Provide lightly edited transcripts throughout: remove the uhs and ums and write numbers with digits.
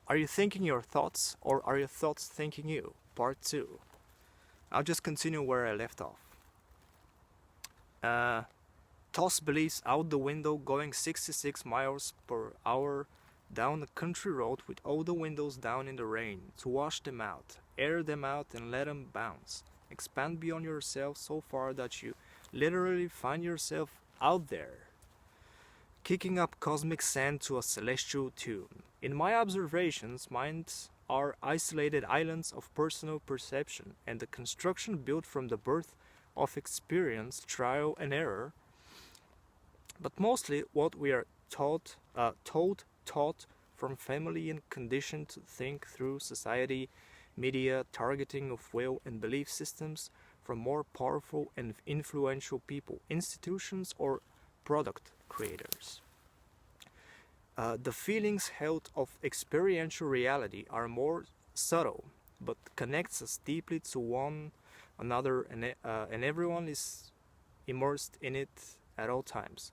Are you thinking your thoughts, or are your thoughts thinking you? Part 2. I'll just continue where I left off. Toss beliefs out the window going 66 miles per hour down a country road with all the windows down in the rain to wash them out, air them out and let them bounce. Expand beyond yourself so far that you literally find yourself out there, kicking up cosmic sand to a celestial tune. In my observations, minds are isolated islands of personal perception, and the construction built from the birth of experience, trial and error, but mostly what we are taught from family and conditioned to think through society, media, targeting of will and belief systems from more powerful and influential people, institutions or product creators. The feelings held of experiential reality are more subtle, but connects us deeply to one another, and everyone is immersed in it at all times,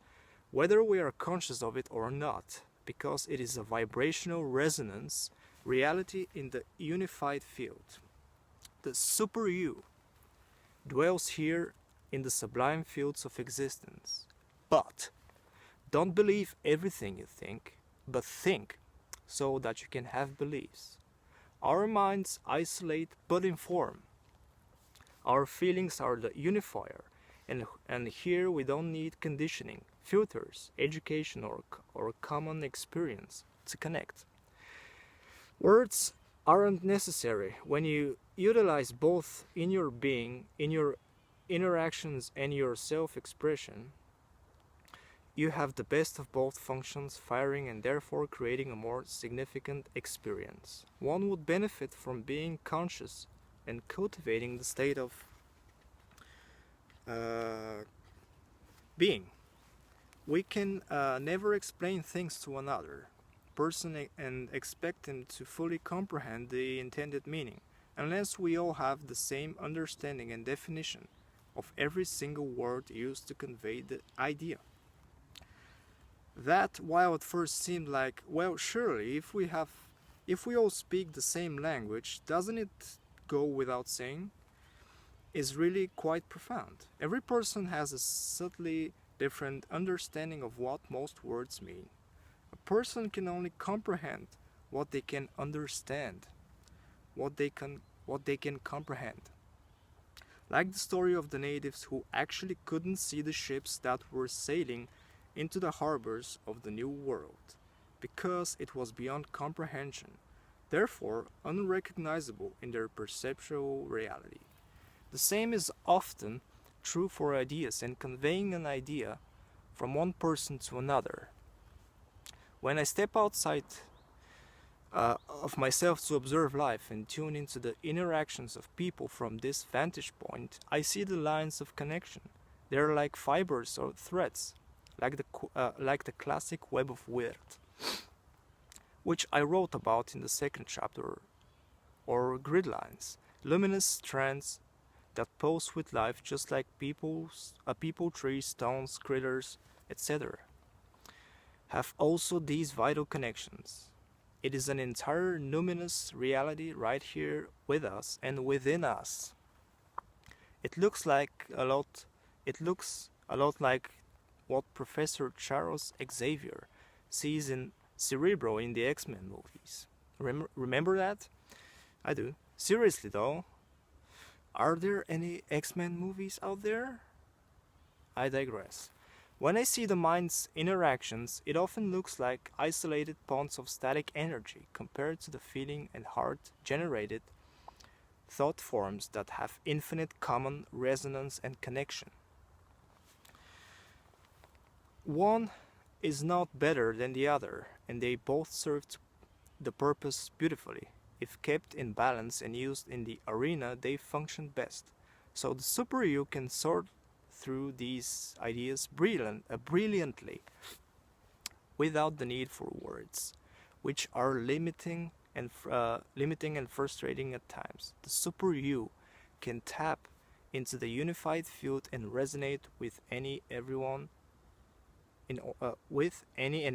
whether we are conscious of it or not, because it is a vibrational resonance reality in the unified field. The super you dwells here in the sublime fields of existence. But don't believe everything you think, but think so that you can have beliefs. Our minds isolate but inform. Our feelings are the unifier, and here we don't need conditioning, filters, education, or common experience to connect. Words aren't necessary when you utilize both in your being, in your interactions, and your self-expression. You have the best of both functions firing and therefore creating a more significant experience. One would benefit from being conscious and cultivating the state of being. We can never explain things to another person and expect them to fully comprehend the intended meaning, unless we all have the same understanding and definition of every single word used to convey the idea. That, while at first seemed like, well, surely if we all speak the same language, doesn't it go without saying, is really quite profound. Every person has a subtly different understanding of what most words mean. A person can only comprehend what they can understand, what they can comprehend. Like the story of the natives who actually couldn't see the ships that were sailing into the harbors of the New World, because it was beyond comprehension, therefore unrecognizable in their perceptual reality. The same is often true for ideas and conveying an idea from one person to another. When I step outside of myself to observe life and tune into the interactions of people from this vantage point, I see the lines of connection. They are like fibers or threads, like the classic web of Weird, which I wrote about in the second chapter, or grid lines, luminous strands that pulse with life just like people, trees, stones, critters, etc. have also these vital connections. It is an entire numinous reality right here with us and within us. It looks a lot like what Professor Charles Xavier sees in Cerebro in the X-Men movies. Remember that? I do. Seriously though, are there any X-Men movies out there? I digress. When I see the mind's interactions, it often looks like isolated points of static energy compared to the feeling and heart-generated thought forms that have infinite common resonance and connection. One is not better than the other, and they both serve the purpose beautifully. If kept in balance and used in the arena, they function best. So the super you can sort through these ideas brilliantly without the need for words, which are limiting and frustrating at times. The super you can tap into the unified field and resonate with any and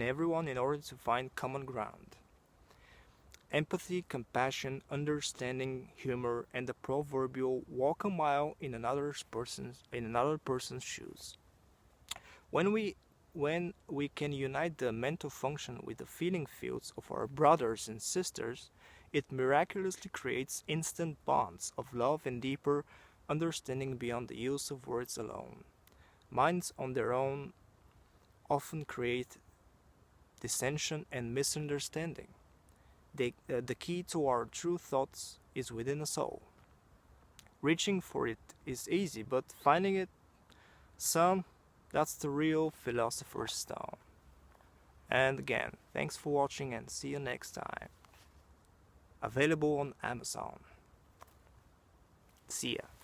everyone in order to find common ground. empathy, compassion, understanding, humor, and the proverbial walk a mile in another person's shoes. When we can unite the mental function with the feeling fields of our brothers and sisters, it miraculously creates instant bonds of love and deeper understanding beyond the use of words alone. Minds on their own often create dissension and misunderstanding. The key to our true thoughts is within us all. Reaching for it is easy, but finding it, son, that's the real philosopher's stone. And again, thanks for watching and see you next time. Available on Amazon. See ya.